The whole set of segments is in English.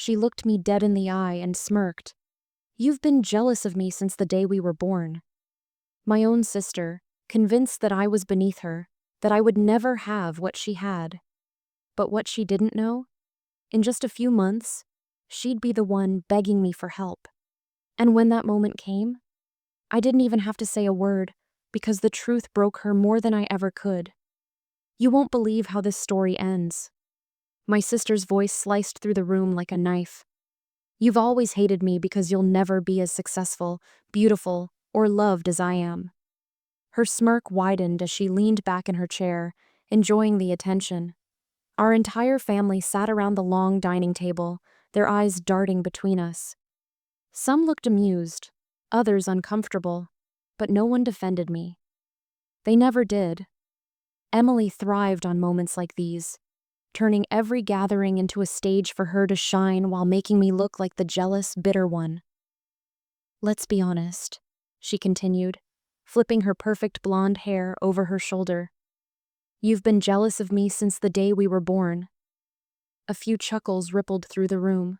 She looked me dead in the eye and smirked. "You've been jealous of me since the day we were born." My own sister, convinced that I was beneath her, that I would never have what she had. But what she didn't know? In just a few months, she'd be the one begging me for help. And when that moment came, I didn't even have to say a word, because the truth broke her more than I ever could. "You won't believe how this story ends." My sister's voice sliced through the room like a knife. "You've always hated me because you'll never be as successful, beautiful, or loved as I am." Her smirk widened as she leaned back in her chair, enjoying the attention. Our entire family sat around the long dining table, their eyes darting between us. Some looked amused, others uncomfortable, but no one defended me. They never did. Emily thrived on moments like these, turning every gathering into a stage for her to shine while making me look like the jealous, bitter one. "Let's be honest," she continued, flipping her perfect blonde hair over her shoulder. "You've been jealous of me since the day we were born." A few chuckles rippled through the room.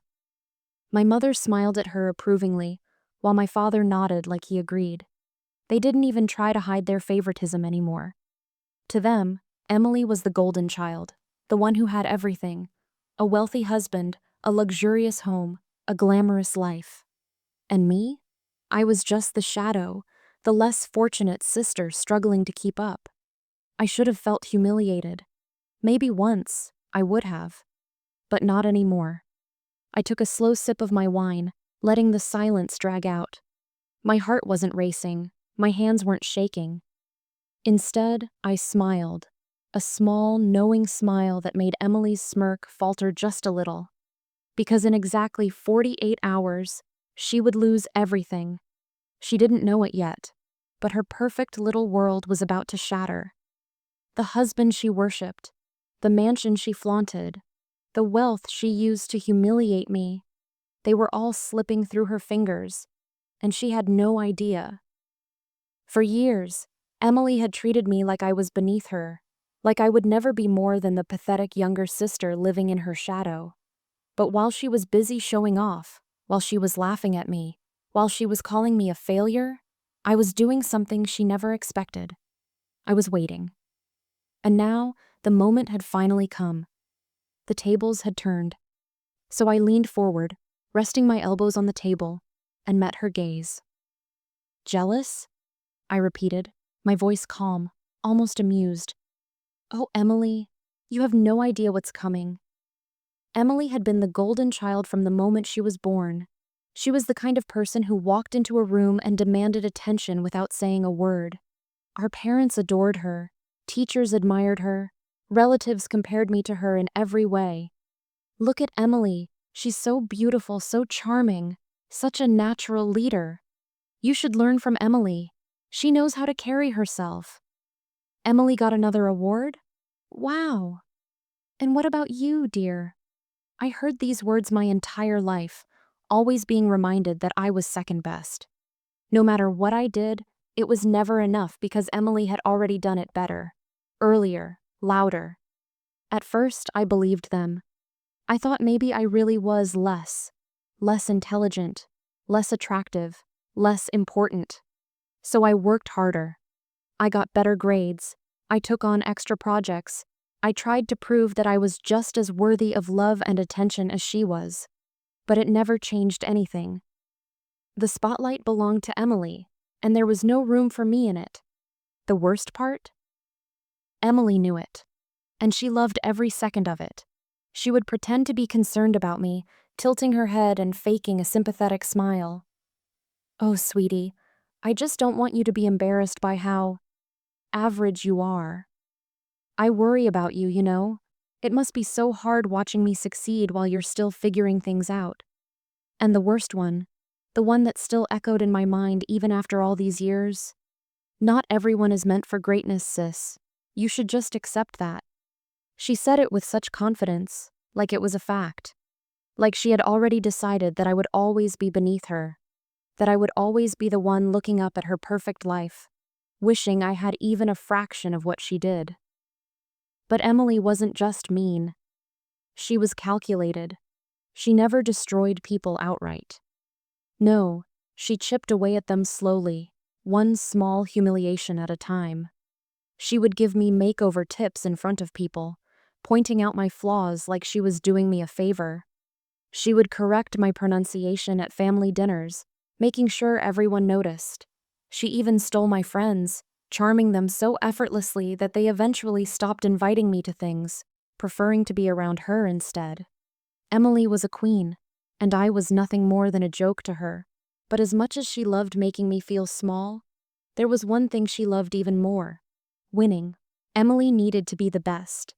My mother smiled at her approvingly, while my father nodded like he agreed. They didn't even try to hide their favoritism anymore. To them, Emily was the golden child, the one who had everything: a wealthy husband, a luxurious home, a glamorous life. And me? I was just the shadow, the less fortunate sister struggling to keep up. I should have felt humiliated. Maybe once, I would have. But not anymore. I took a slow sip of my wine, letting the silence drag out. My heart wasn't racing, my hands weren't shaking. Instead, I smiled, a small, knowing smile that made Emily's smirk falter just a little. Because in exactly 48 hours, she would lose everything. She didn't know it yet, but her perfect little world was about to shatter. The husband she worshipped, the mansion she flaunted, the wealth she used to humiliate me, they were all slipping through her fingers, and she had no idea. For years, Emily had treated me like I was beneath her, like I would never be more than the pathetic younger sister living in her shadow. But while she was busy showing off, while she was laughing at me, while she was calling me a failure, I was doing something she never expected. I was waiting. And now, the moment had finally come. The tables had turned. So I leaned forward, resting my elbows on the table, and met her gaze. "Jealous?" I repeated, my voice calm, almost amused. "Oh, Emily, you have no idea what's coming." Emily had been the golden child from the moment she was born. She was the kind of person who walked into a room and demanded attention without saying a word. Our parents adored her, teachers admired her, relatives compared me to her in every way. "Look at Emily, she's so beautiful, so charming, such a natural leader. You should learn from Emily. She knows how to carry herself." "Emily got another award? Wow. And what about you, dear?" I heard these words my entire life, always being reminded that I was second best. No matter what I did, it was never enough because Emily had already done it better, earlier, louder. At first, I believed them. I thought maybe I really was less intelligent, less attractive, less important. So I worked harder. I got better grades. I took on extra projects. I tried to prove that I was just as worthy of love and attention as she was. But it never changed anything. The spotlight belonged to Emily, and there was no room for me in it. The worst part? Emily knew it, and she loved every second of it. She would pretend to be concerned about me, tilting her head and faking a sympathetic smile. "Oh, sweetie, I just don't want you to be embarrassed by how average you are. I worry about you, you know. It must be so hard watching me succeed while you're still figuring things out." And the worst one, the one that still echoed in my mind even after all these years: "Not everyone is meant for greatness, sis. You should just accept that." She said it with such confidence, like it was a fact. Like she had already decided that I would always be beneath her, that I would always be the one looking up at her perfect life, wishing I had even a fraction of what she did. But Emily wasn't just mean. She was calculated. She never destroyed people outright. No, she chipped away at them slowly, one small humiliation at a time. She would give me makeover tips in front of people, pointing out my flaws like she was doing me a favor. She would correct my pronunciation at family dinners, making sure everyone noticed. She even stole my friends, charming them so effortlessly that they eventually stopped inviting me to things, preferring to be around her instead. Emily was a queen, and I was nothing more than a joke to her. But as much as she loved making me feel small, there was one thing she loved even more: winning. Emily needed to be the best,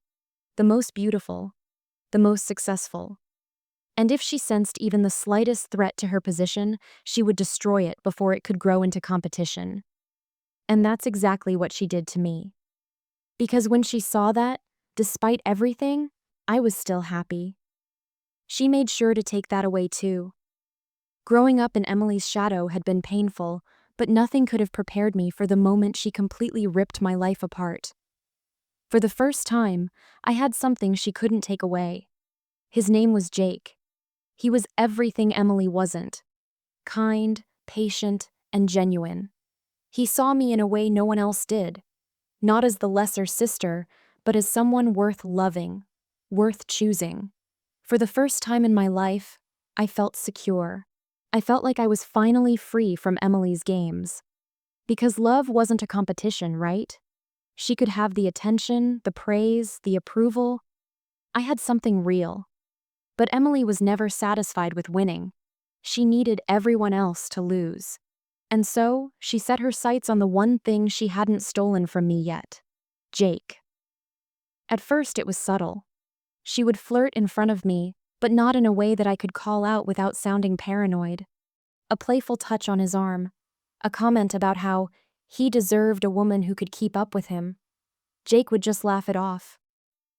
the most beautiful, the most successful. And if she sensed even the slightest threat to her position, she would destroy it before it could grow into competition. And that's exactly what she did to me. Because when she saw that, despite everything, I was still happy. She made sure to take that away too. Growing up in Emily's shadow had been painful, but nothing could have prepared me for the moment she completely ripped my life apart. For the first time, I had something she couldn't take away. His name was Jake. He was everything Emily wasn't: kind, patient, and genuine. He saw me in a way no one else did, not as the lesser sister, but as someone worth loving, worth choosing. For the first time in my life, I felt secure. I felt like I was finally free from Emily's games. Because love wasn't a competition, right? She could have the attention, the praise, the approval. I had something real. But Emily was never satisfied with winning. She needed everyone else to lose. And so, she set her sights on the one thing she hadn't stolen from me yet: Jake. At first it was subtle. She would flirt in front of me, but not in a way that I could call out without sounding paranoid. A playful touch on his arm, a comment about how he deserved a woman who could keep up with him. Jake would just laugh it off.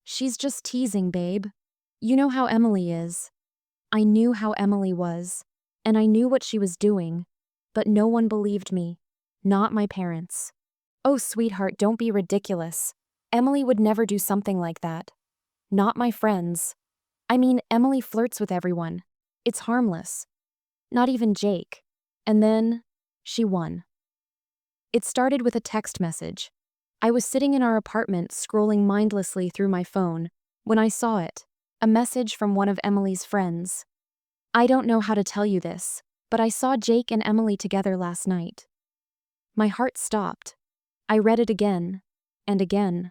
"She's just teasing, babe. You know how Emily is." I knew how Emily was, and I knew what she was doing, but no one believed me. Not my parents. "Oh, sweetheart, don't be ridiculous. Emily would never do something like that." Not my friends. I mean, Emily flirts with everyone. It's harmless. Not even Jake. And then, she won. It started with a text message. I was sitting in our apartment scrolling mindlessly through my phone when I saw it. A message from one of Emily's friends. "I don't know how to tell you this, but I saw Jake and Emily together last night." My heart stopped. I read it again, and again.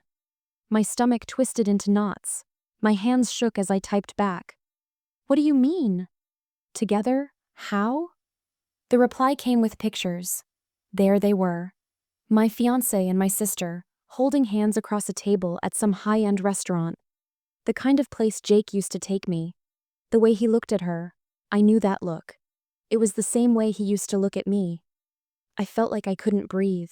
My stomach twisted into knots. My hands shook as I typed back. "What do you mean? Together? How?" The reply came with pictures. There they were. My fiancé and my sister, holding hands across a table at some high-end restaurant. The kind of place Jake used to take me. The way he looked at her, I knew that look. It was the same way he used to look at me. I felt like I couldn't breathe.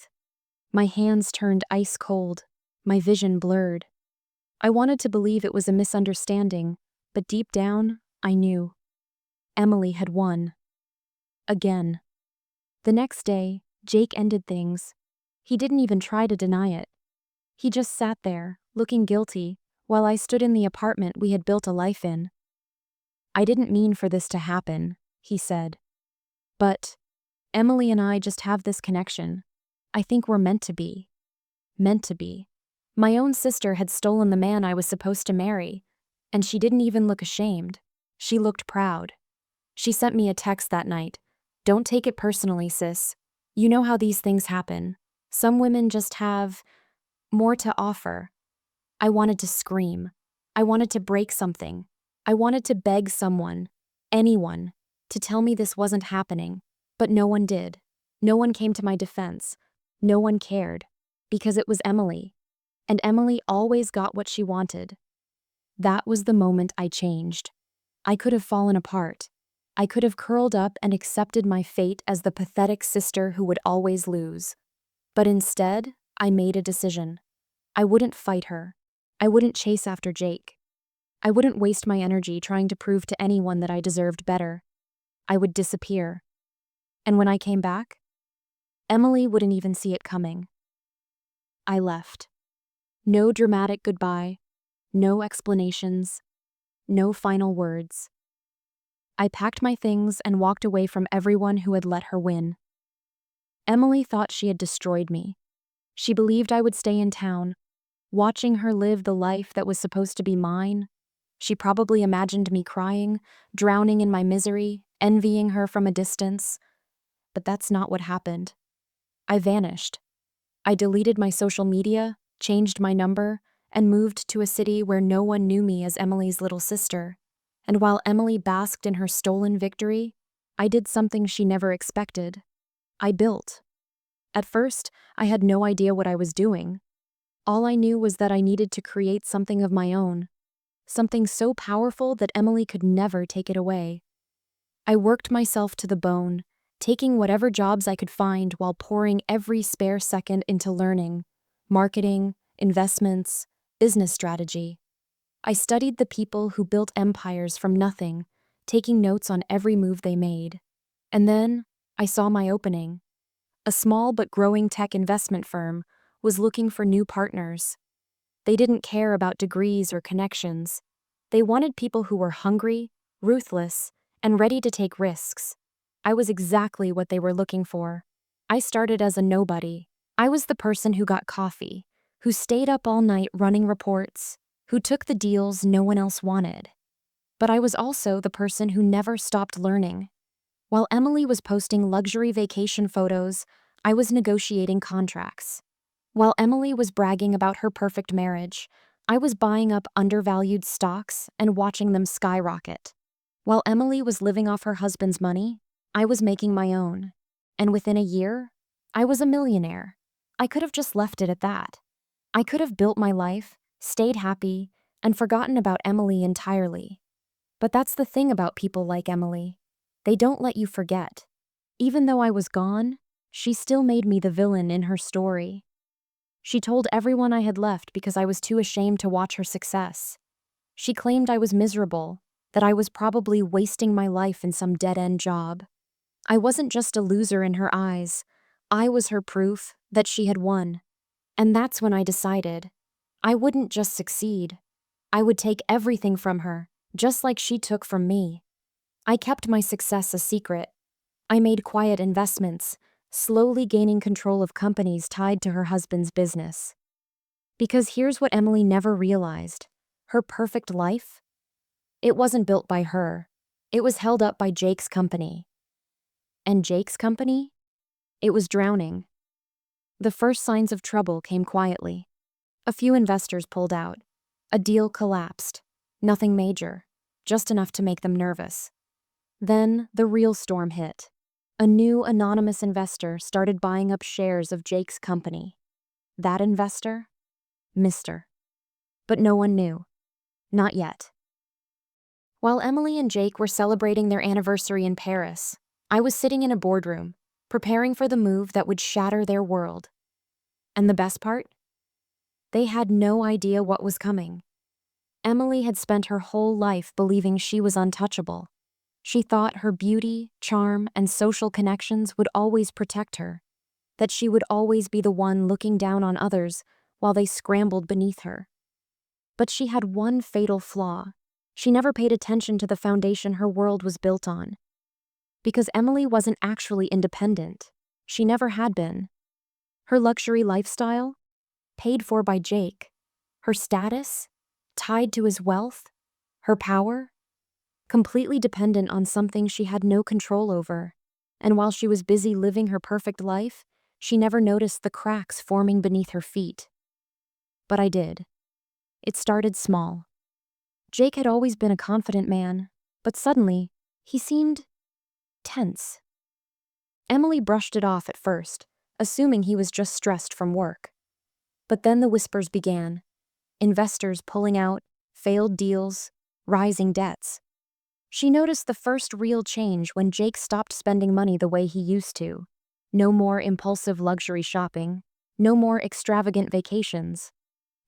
My hands turned ice cold, my vision blurred. I wanted to believe it was a misunderstanding, but deep down, I knew. Emily had won. Again. The next day, Jake ended things. He didn't even try to deny it. He just sat there, looking guilty, while I stood in the apartment we had built a life in. "I didn't mean for this to happen," he said. "But Emily and I just have this connection. I think we're meant to be." Meant to be. My own sister had stolen the man I was supposed to marry, and she didn't even look ashamed. She looked proud. She sent me a text that night. "Don't take it personally, sis. You know how these things happen. Some women just have more to offer." I wanted to scream. I wanted to break something. I wanted to beg someone, anyone, to tell me this wasn't happening. But no one did. No one came to my defense. No one cared. Because it was Emily. And Emily always got what she wanted. That was the moment I changed. I could have fallen apart. I could have curled up and accepted my fate as the pathetic sister who would always lose. But instead, I made a decision. I wouldn't fight her. I wouldn't chase after Jake. I wouldn't waste my energy trying to prove to anyone that I deserved better. I would disappear. And when I came back, Emily wouldn't even see it coming. I left. No dramatic goodbye, no explanations, no final words. I packed my things and walked away from everyone who had let her win. Emily thought she had destroyed me. She believed I would stay in town, watching her live the life that was supposed to be mine. She probably imagined me crying, drowning in my misery, envying her from a distance. But that's not what happened. I vanished. I deleted my social media, changed my number, and moved to a city where no one knew me as Emily's little sister. And while Emily basked in her stolen victory, I did something she never expected. I built. At first, I had no idea what I was doing. All I knew was that I needed to create something of my own, something so powerful that Emily could never take it away. I worked myself to the bone, taking whatever jobs I could find while pouring every spare second into learning, marketing, investments, business strategy. I studied the people who built empires from nothing, taking notes on every move they made. And then, I saw my opening. A small but growing tech investment firm was looking for new partners. They didn't care about degrees or connections. They wanted people who were hungry, ruthless, and ready to take risks. I was exactly what they were looking for. I started as a nobody. I was the person who got coffee, who stayed up all night running reports, who took the deals no one else wanted. But I was also the person who never stopped learning. While Emily was posting luxury vacation photos, I was negotiating contracts. While Emily was bragging about her perfect marriage, I was buying up undervalued stocks and watching them skyrocket. While Emily was living off her husband's money, I was making my own. And within a year, I was a millionaire. I could have just left it at that. I could have built my life, stayed happy, and forgotten about Emily entirely. But that's the thing about people like Emily. They don't let you forget. Even though I was gone, she still made me the villain in her story. She told everyone I had left because I was too ashamed to watch her success. She claimed I was miserable, that I was probably wasting my life in some dead-end job. I wasn't just a loser in her eyes. I was her proof that she had won. And that's when I decided I wouldn't just succeed. I would take everything from her, just like she took from me. I kept my success a secret. I made quiet investments, slowly gaining control of companies tied to her husband's business. Because here's what Emily never realized. Her perfect life? It wasn't built by her. It was held up by Jake's company. And Jake's company? It was drowning. The first signs of trouble came quietly. A few investors pulled out. A deal collapsed. Nothing major, just enough to make them nervous. Then the real storm hit. A new anonymous investor started buying up shares of Jake's company. That investor? Mr. But no one knew. Not yet. While Emily and Jake were celebrating their anniversary in Paris, I was sitting in a boardroom, preparing for the move that would shatter their world. And the best part? They had no idea what was coming. Emily had spent her whole life believing she was untouchable. She thought her beauty, charm, and social connections would always protect her, that she would always be the one looking down on others while they scrambled beneath her. But she had one fatal flaw. She never paid attention to the foundation her world was built on. Because Emily wasn't actually independent. She never had been. Her luxury lifestyle? Paid for by Jake. Her status? Tied to his wealth? Her power? Completely dependent on something she had no control over. And while she was busy living her perfect life, she never noticed the cracks forming beneath her feet. But I did. It started small. Jake had always been a confident man, but suddenly, he seemed tense. Emily brushed it off at first, assuming he was just stressed from work. But then the whispers began. Investors pulling out, failed deals, rising debts. She noticed the first real change when Jake stopped spending money the way he used to. No more impulsive luxury shopping, no more extravagant vacations.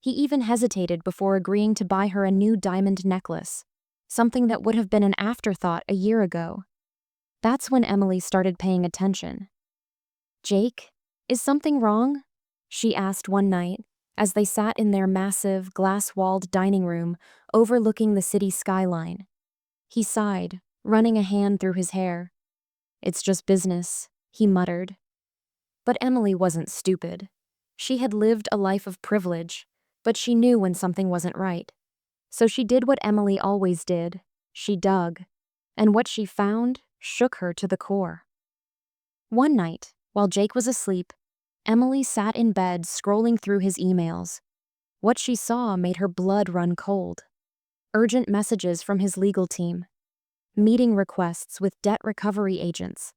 He even hesitated before agreeing to buy her a new diamond necklace, something that would have been an afterthought a year ago. That's when Emily started paying attention. "Jake, is something wrong?" she asked one night as they sat in their massive, glass-walled dining room overlooking the city skyline. He sighed, running a hand through his hair. "It's just business," he muttered. But Emily wasn't stupid. She had lived a life of privilege, but she knew when something wasn't right. So she did what Emily always did. She dug. And what she found shook her to the core. One night, while Jake was asleep, Emily sat in bed scrolling through his emails. What she saw made her blood run cold. Urgent messages from his legal team. Meeting requests with debt recovery agents.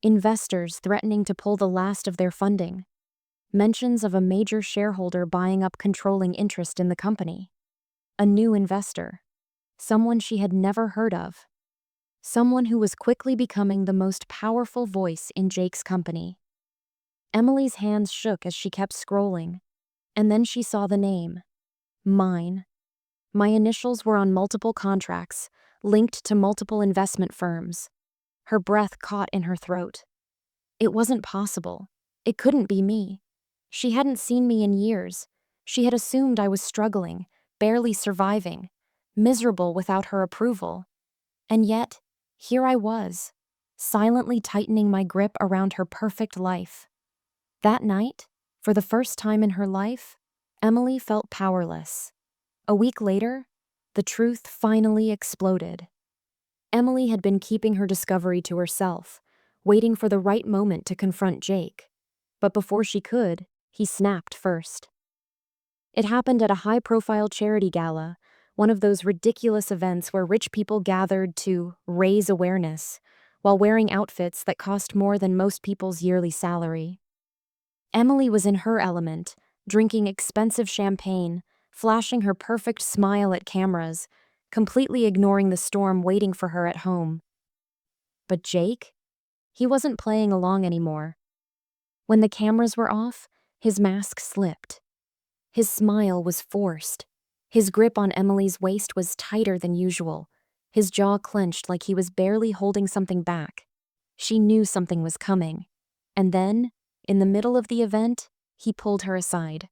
Investors threatening to pull the last of their funding. Mentions of a major shareholder buying up controlling interest in the company. A new investor. Someone she had never heard of. Someone who was quickly becoming the most powerful voice in Jake's company. Emily's hands shook as she kept scrolling, and then she saw the name. Mine. My initials were on multiple contracts, linked to multiple investment firms. Her breath caught in her throat. It wasn't possible. It couldn't be me. She hadn't seen me in years. She had assumed I was struggling, barely surviving, miserable without her approval. And yet, here I was, silently tightening my grip around her perfect life. That night, for the first time in her life, Emily felt powerless. A week later, the truth finally exploded. Emily had been keeping her discovery to herself, waiting for the right moment to confront Jake. But before she could, he snapped first. It happened at a high-profile charity gala, one of those ridiculous events where rich people gathered to raise awareness while wearing outfits that cost more than most people's yearly salary. Emily was in her element, drinking expensive champagne, flashing her perfect smile at cameras, completely ignoring the storm waiting for her at home. But Jake? He wasn't playing along anymore. When the cameras were off, his mask slipped. His smile was forced. His grip on Emily's waist was tighter than usual. His jaw clenched like he was barely holding something back. She knew something was coming. And then, in the middle of the event, he pulled her aside.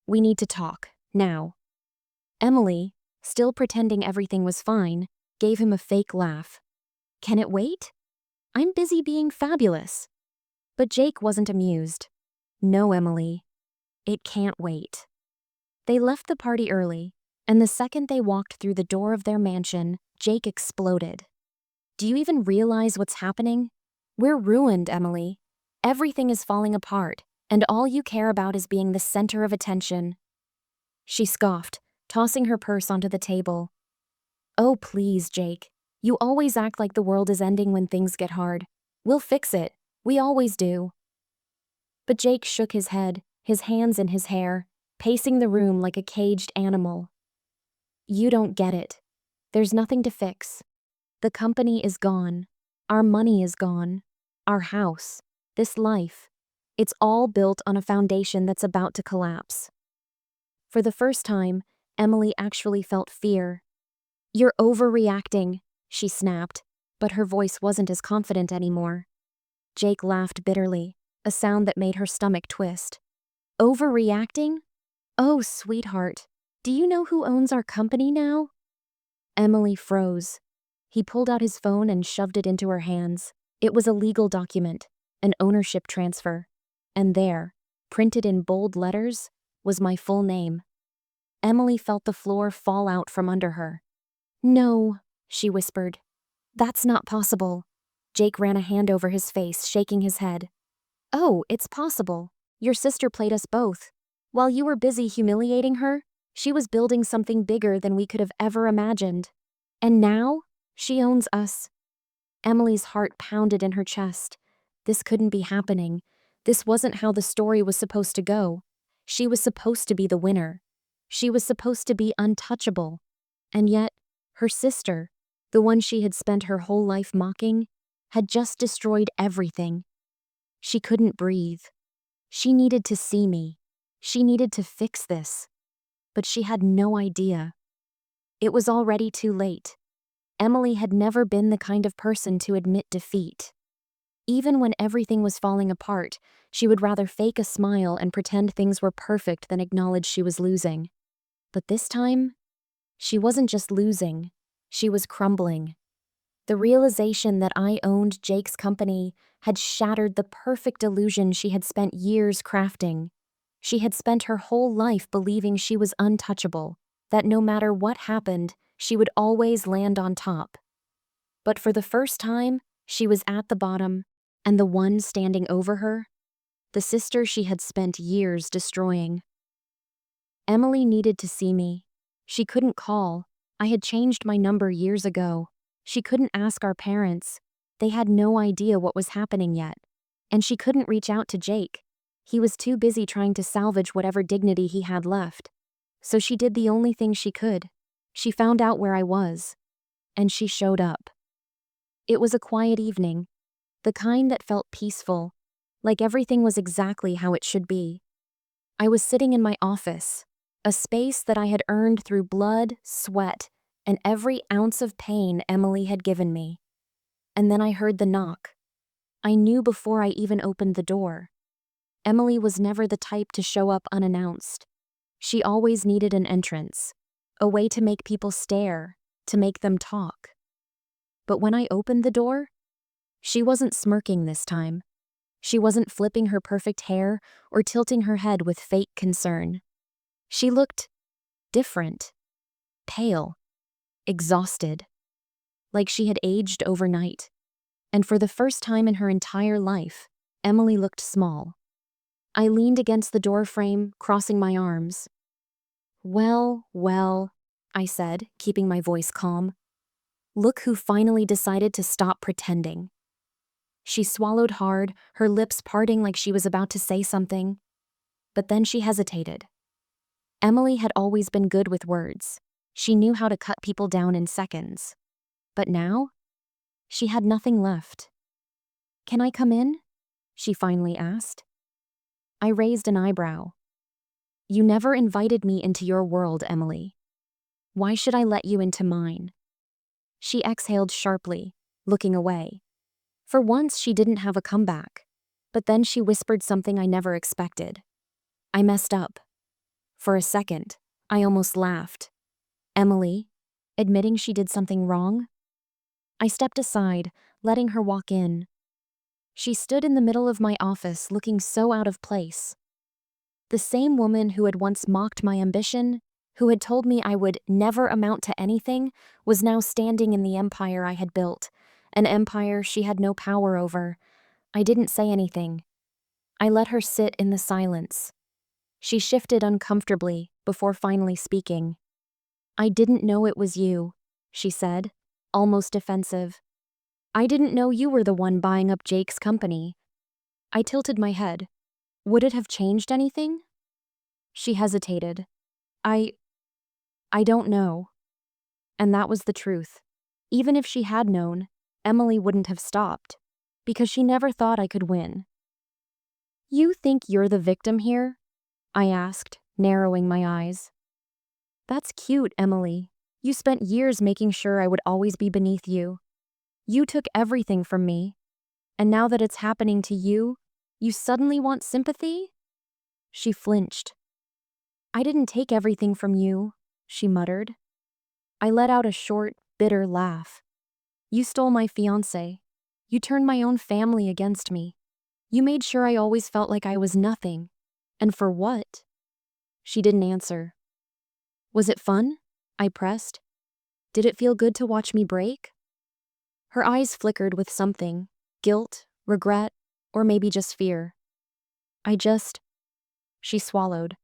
"We need to talk, now." Emily, still pretending everything was fine, gave him a fake laugh. "Can it wait? I'm busy being fabulous." But Jake wasn't amused. "No, Emily. It can't wait." They left the party early, and the second they walked through the door of their mansion, Jake exploded. "Do you even realize what's happening? We're ruined, Emily. Everything is falling apart, and all you care about is being the center of attention." She scoffed, tossing her purse onto the table. "Oh, please, Jake. You always act like the world is ending when things get hard. We'll fix it. We always do." But Jake shook his head, his hands in his hair, pacing the room like a caged animal. "You don't get it. There's nothing to fix. The company is gone. Our money is gone. Our house. This life. It's all built on a foundation that's about to collapse." For the first time, Emily actually felt fear. "You're overreacting," she snapped, but her voice wasn't as confident anymore. Jake laughed bitterly, a sound that made her stomach twist. "Overreacting? Oh, sweetheart, do you know who owns our company now?" Emily froze. He pulled out his phone and shoved it into her hands. It was a legal document, an ownership transfer. And there, printed in bold letters, was my full name. Emily felt the floor fall out from under her. "No," she whispered. "That's not possible." Jake ran a hand over his face, shaking his head. "Oh, it's possible. Your sister played us both. While you were busy humiliating her, she was building something bigger than we could have ever imagined. And now, she owns us." Emily's heart pounded in her chest. This couldn't be happening. This wasn't how the story was supposed to go. She was supposed to be the winner. She was supposed to be untouchable. And yet, her sister, the one she had spent her whole life mocking, had just destroyed everything. She couldn't breathe. She needed to see me. She needed to fix this. But she had no idea. It was already too late. Emily had never been the kind of person to admit defeat. Even when everything was falling apart, she would rather fake a smile and pretend things were perfect than acknowledge she was losing. But this time, she wasn't just losing, she was crumbling. The realization that I owned Jake's company had shattered the perfect illusion she had spent years crafting. She had spent her whole life believing she was untouchable, that no matter what happened, she would always land on top. But for the first time, she was at the bottom, and the one standing over her, the sister she had spent years destroying. Emily needed to see me. She couldn't call. I had changed my number years ago. She couldn't ask our parents. They had no idea what was happening yet. And she couldn't reach out to Jake. He was too busy trying to salvage whatever dignity he had left. So she did the only thing she could. She found out where I was. And she showed up. It was a quiet evening, the kind that felt peaceful, like everything was exactly how it should be. I was sitting in my office, a space that I had earned through blood, sweat, and every ounce of pain Emily had given me. And then I heard the knock. I knew before I even opened the door. Emily was never the type to show up unannounced. She always needed an entrance, a way to make people stare, to make them talk. But when I opened the door, she wasn't smirking this time. She wasn't flipping her perfect hair or tilting her head with fake concern. She looked different, pale, exhausted, like she had aged overnight. And for the first time in her entire life, Emily looked small. I leaned against the door frame, crossing my arms. Well, I said, keeping my voice calm. Look who finally decided to stop pretending. She swallowed hard, her lips parting like she was about to say something. But then she hesitated. Emily had always been good with words. She knew how to cut people down in seconds. But now, she had nothing left. Can I come in? She finally asked. I raised an eyebrow. You never invited me into your world, Emily. Why should I let you into mine? She exhaled sharply, looking away. For once, she didn't have a comeback. But then she whispered something I never expected. I messed up. For a second, I almost laughed. Emily, admitting she did something wrong? I stepped aside, letting her walk in. She stood in the middle of my office, looking so out of place. The same woman who had once mocked my ambition, who had told me I would never amount to anything, was now standing in the empire I had built, an empire she had no power over. I didn't say anything. I let her sit in the silence. She shifted uncomfortably before finally speaking. I didn't know it was you, she said, almost defensive. I didn't know you were the one buying up Jake's company. I tilted my head. Would it have changed anything? She hesitated. I don't know. And that was the truth. Even if she had known, Emily wouldn't have stopped, because she never thought I could win. You think you're the victim here? I asked, narrowing my eyes. That's cute, Emily. You spent years making sure I would always be beneath you. You took everything from me. And now that it's happening to you, you suddenly want sympathy? She flinched. I didn't take everything from you, she muttered. I let out a short, bitter laugh. You stole my fiancé. You turned my own family against me. You made sure I always felt like I was nothing. And for what? She didn't answer. Was it fun? I pressed. Did it feel good to watch me break? Her eyes flickered with something, guilt, regret, or maybe just fear. She swallowed.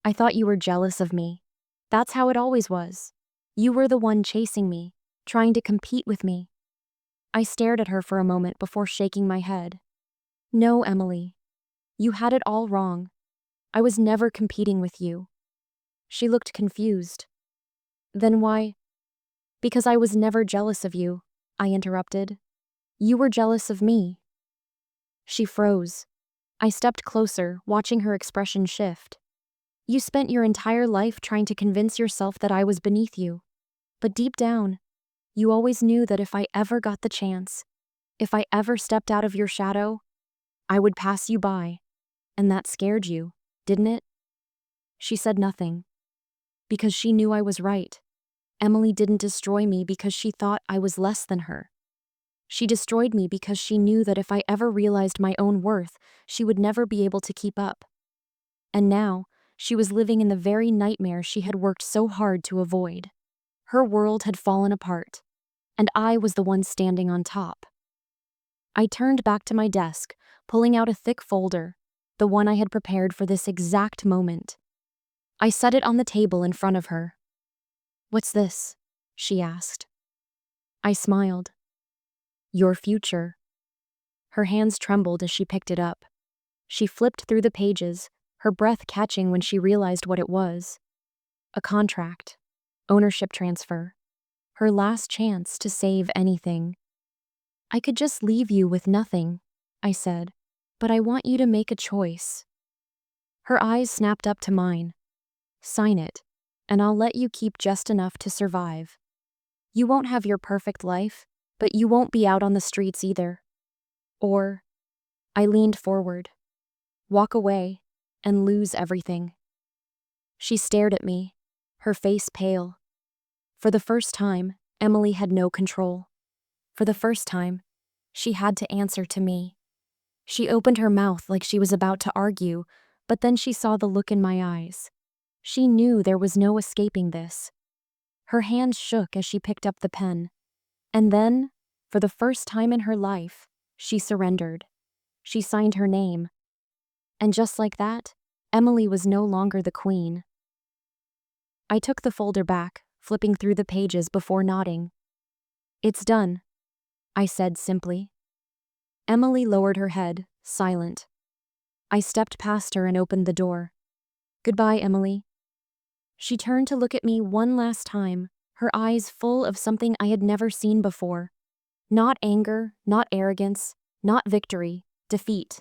I thought you were jealous of me. That's how it always was. You were the one chasing me, trying to compete with me. I stared at her for a moment before shaking my head. No, Emily. You had it all wrong. I was never competing with you. She looked confused. Then why? Because I was never jealous of you, I interrupted. You were jealous of me. She froze. I stepped closer, watching her expression shift. You spent your entire life trying to convince yourself that I was beneath you. But deep down, you always knew that if I ever got the chance, if I ever stepped out of your shadow, I would pass you by. And that scared you, didn't it? She said nothing. Because she knew I was right. Emily didn't destroy me because she thought I was less than her. She destroyed me because she knew that if I ever realized my own worth, she would never be able to keep up. And now, she was living in the very nightmare she had worked so hard to avoid. Her world had fallen apart, and I was the one standing on top. I turned back to my desk, pulling out a thick folder, the one I had prepared for this exact moment. I set it on the table in front of her. "What's this?" she asked. I smiled. "Your future." Her hands trembled as she picked it up. She flipped through the pages, her breath catching when she realized what it was. A contract. Ownership transfer. Her last chance to save anything. "I could just leave you with nothing," I said, "but I want you to make a choice." Her eyes snapped up to mine. "Sign it, and I'll let you keep just enough to survive. You won't have your perfect life, but you won't be out on the streets either. Or," I leaned forward, "walk away and lose everything." She stared at me, her face pale. For the first time, Emily had no control. For the first time, she had to answer to me. She opened her mouth like she was about to argue, but then she saw the look in my eyes. She knew there was no escaping this. Her hands shook as she picked up the pen. And then, for the first time in her life, she surrendered. She signed her name. And just like that, Emily was no longer the queen. I took the folder back, flipping through the pages before nodding. "It's done," I said simply. Emily lowered her head, silent. I stepped past her and opened the door. "Goodbye, Emily." She turned to look at me one last time, her eyes full of something I had never seen before. Not anger, not arrogance, not victory, defeat.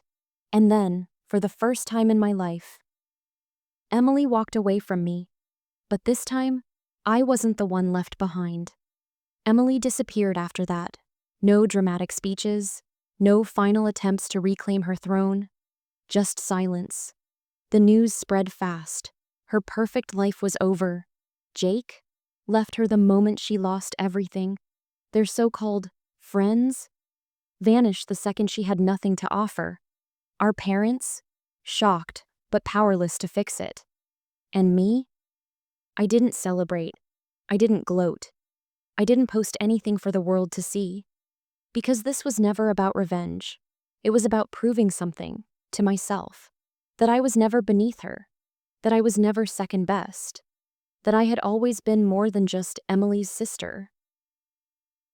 And then, for the first time in my life, Emily walked away from me. But this time, I wasn't the one left behind. Emily disappeared after that. No dramatic speeches, no final attempts to reclaim her throne, just silence. The news spread fast. Her perfect life was over. Jake left her the moment she lost everything. Their so-called friends vanished the second she had nothing to offer. Our parents, shocked but powerless to fix it. And me? I didn't celebrate. I didn't gloat. I didn't post anything for the world to see. Because this was never about revenge. It was about proving something, to myself, that I was never beneath her, that I was never second best, that I had always been more than just Emily's sister.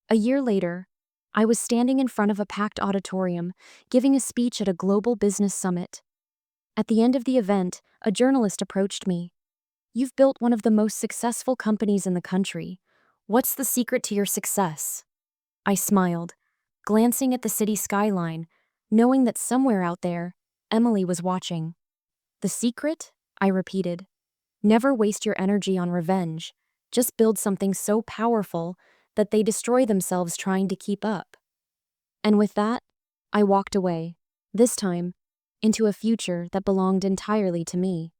A year later, I was standing in front of a packed auditorium, giving a speech at a global business summit. At the end of the event, a journalist approached me. "You've built one of the most successful companies in the country. What's the secret to your success?" I smiled, glancing at the city skyline, knowing that somewhere out there, Emily was watching. "The secret?" I repeated. "Never waste your energy on revenge. Just build something so powerful that they destroy themselves trying to keep up." And with that, I walked away, this time, into a future that belonged entirely to me.